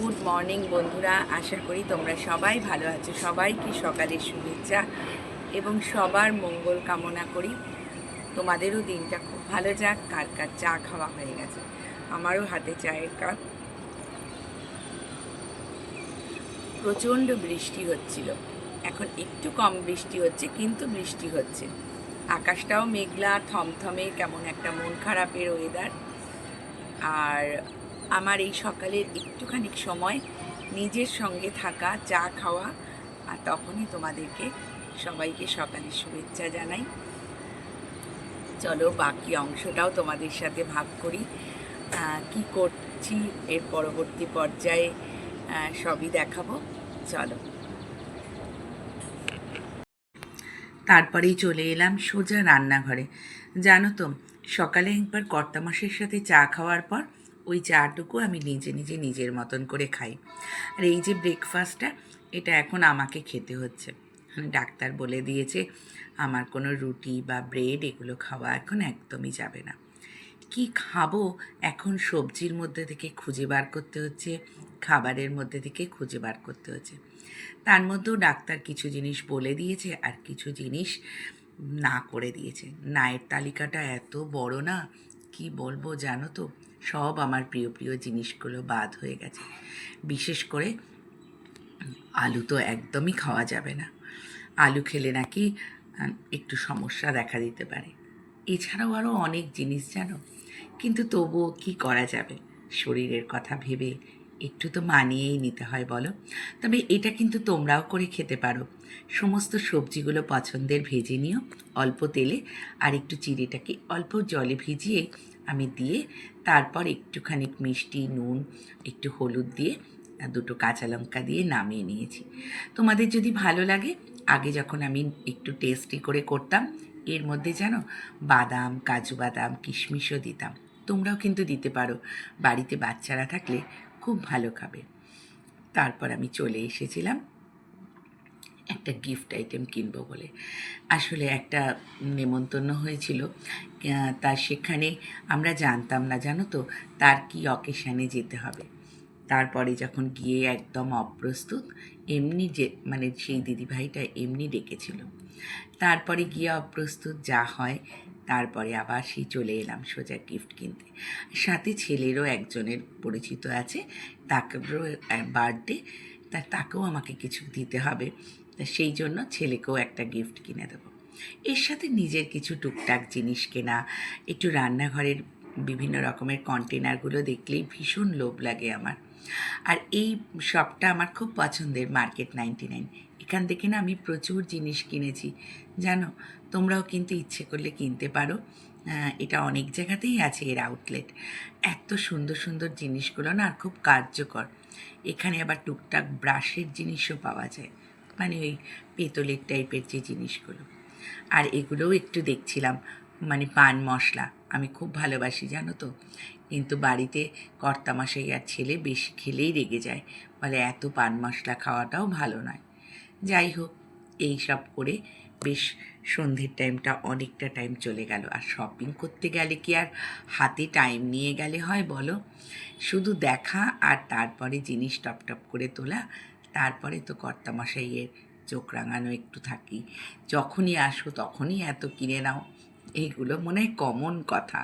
Good morning বন্ধুরা, আশা করি তোমরা সবাই ভালো আছো। সবাইকে সকালের শুভেচ্ছা এবং সবার মঙ্গল কামনা করি। তোমাদেরও দিনটা খুব ভালো যাক। কার কার চা খাওয়া হয়ে গেছে? আমারও হাতে চায়ের কাপ। প্রচণ্ড বৃষ্টি হচ্ছিল, এখন একটু কম বৃষ্টি হচ্ছে, কিন্তু বৃষ্টি হচ্ছে। আকাশটাও মেঘলা, থমথমে, কেমন একটা মন খারাপের ওয়েদার। আর আমার এই সকালের একটুখানি সময় নিজের সঙ্গে থাকা, চা খাওয়া, আর তখনই তোমাদেরকে সবাইকে সকালের শুভেচ্ছা জানাই। চলো বাকি অংশটাও তোমাদের সাথে ভাগ করি। কি করছি এর পরবর্তী পর্যায়ে সবই দেখাবো। চলো, তারপরেই চলে এলাম সোজা রান্নাঘরে। জানো তো, সকালে একবার কর্তামশাইয়ের সাথে চা খাওয়ার পর ওই চাটুকু আমি নিজে নিজে নিজের মতন করে খাই। আর এই যে ব্রেকফাস্টটা, এটা এখন আমাকে খেতে হচ্ছে। ডাক্তার বলে দিয়েছে আমার কোনো রুটি বা ব্রেড এগুলো খাওয়া এখন একদমই যাবে না। কি খাবো এখন সবজির মধ্যে থেকে খুঁজে বার করতে হচ্ছে, খাবারের মধ্যে থেকে খুঁজে বার করতে হচ্ছে। তার মধ্যেও ডাক্তার কিছু জিনিস বলে দিয়েছে আর কিছু জিনিস না করে দিয়েছে। নায়ের তালিকাটা এত বড় না, কি বলবো জানো তো, সব আমার প্রিয় প্রিয় জিনিসগুলো বাদ হয়ে গেছে। বিশেষ করে আলু তো একদমই খাওয়া যাবে না। আলু খেলে নাকি একটু সমস্যা দেখা দিতে পারে। এছাড়াও আরও অনেক জিনিস জানো, কিন্তু তবুও কি করা যাবে, শরীরের কথা ভেবে একটু তো মানিয়েই নিতে হয় বলো। তবে এটা কিন্তু তোমরাও করে খেতে পারো। সমস্ত সবজিগুলো পছন্দের ভেজে নিও অল্প তেলে, আর একটু চিড়েটাকে অল্প জলে ভিজিয়ে আমি দিয়ে, তারপর একটুখানি মিষ্টি, নুন, একটু হলুদ দিয়ে, দুটো কাঁচা লঙ্কা দিয়ে নামিয়ে নিয়েছি। তোমাদের যদি ভালো লাগে, আগে যখন আমি একটু টেস্টি করে করতাম, এর মধ্যে যেন বাদাম, কাজু বাদাম, কিশমিশও দিতাম। তোমরাও কিন্তু দিতে পারো, বাড়িতে বাচ্চারা থাকলে খুব ভালো খাবে। তারপর আমি চলে এসেছিলাম একটা গিফট আইটেম কিনবো বলে। আসলে একটা নেমন্তন্ন হয়েছিল, তার সেখানে আমরা জানতাম না জানো তো তার কি অকেশানে যেতে হবে। তারপরে যখন গিয়ে একদম অপ্রস্তুত, এমনি যে মানে সেই দিদিভাইটা এমনি ডেকেছিল, তারপরে গিয়ে অপ্রস্তুত যা হয়, তারপরে আবার সেই চলে এলাম সোজা গিফট কিনতে। সাথে ছেলেরও একজনের পরিচিত আছে, তাকেও বার্থডে, তাকেও আমাকে কিছু দিতে হবে। তা সেই জন্য ছেলেকেও একটা গিফট কিনে দেবো। এর সাথে নিজের কিছু টুকটাক জিনিস কেনা, একটু রান্নাঘরের বিভিন্ন রকমের কন্টেনারগুলো দেখলেই ভীষণ লোভ লাগে আমার। আর এই শপটা আমার খুব পছন্দের, মার্কেট 99। এখান থেকে না আমি প্রচুর জিনিস কিনেছি জানো। তোমরাও কিন্তু ইচ্ছে করলে কিনতে পারো। এটা অনেক জায়গাতেই আছে এর আউটলেট। এত সুন্দর সুন্দর জিনিসগুলো না, আর খুব কার্যকর। এখানে আবার টুকটাক ব্রাশের জিনিসও পাওয়া যায়, মানে ওই পেতলের টাইপের যে জিনিসগুলো। আর এগুলোও একটু দেখছিলাম, মানে পান মশলা আমি খুব ভালোবাসি জানো তো, কিন্তু বাড়িতে কর্তামশাই আর ছেলে বেশি খেলেই রেগে যায়, বলে এত পান মশলা খাওয়াটাও ভালো নয়। যাই হোক, এই সব করে বেশ সন্ধ্যের টাইমটা অনেকটা টাইম চলে গেল। আর শপিং করতে গেলে কি আর হাতে টাইম নিয়ে গেলে হয় বলো? শুধু দেখা আর তারপরে জিনিস টপ টপ করে তোলা, তারপরে তো কর্তামশাইয়ের চোখ রাঙানো একটু থাকি। যখনই আসো তখনই এত কিনে নাও, এইগুলো মনে হয় কমন কথা,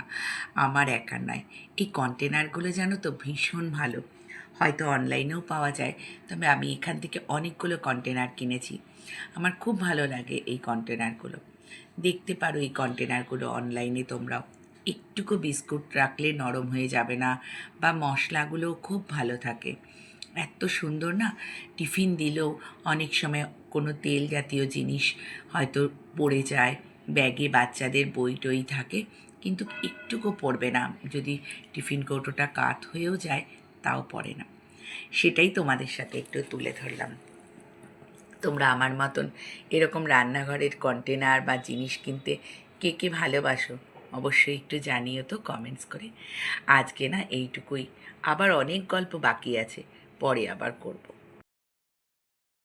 আমার একার নয়। এই কন্টেনারগুলো জানো তো ভীষণ ভালো, হয়তো অনলাইনেও পাওয়া যায়, তবে আমি এখান থেকে অনেকগুলো কন্টেনার কিনেছি। আমার খুব ভালো লাগে এই কন্টেনারগুলো। দেখতে পারো এই কন্টেনারগুলো অনলাইনে তোমরাও। একটুকু বিস্কুট রাখলে নরম হয়ে যাবে না, বা মশলাগুলোও খুব ভালো থাকে। এত সুন্দর না, টিফিন দিলেও অনেক সময় কোনো তেল জাতীয় জিনিস হয়তো পড়ে যায়, ব্যাগে বাচ্চাদের বই টই থাকে, কিন্তু একটুকু পড়বে না। যদি টিফিন কৌটোটা কাত হয়েও যায়, তাও পড়ে না। সেটাই তোমাদের সাথে একটু তুলে ধরলাম। তোমরা আমার মতন এরকম রান্নাঘরের কন্টেনার বা জিনিস কিনতে কে কে ভালোবাসো, অবশ্যই একটু জানিও তো কমেন্টস করে। আজকে না এইটুকুই, আবার অনেক গল্প বাকি আছে, পরে আবার করব।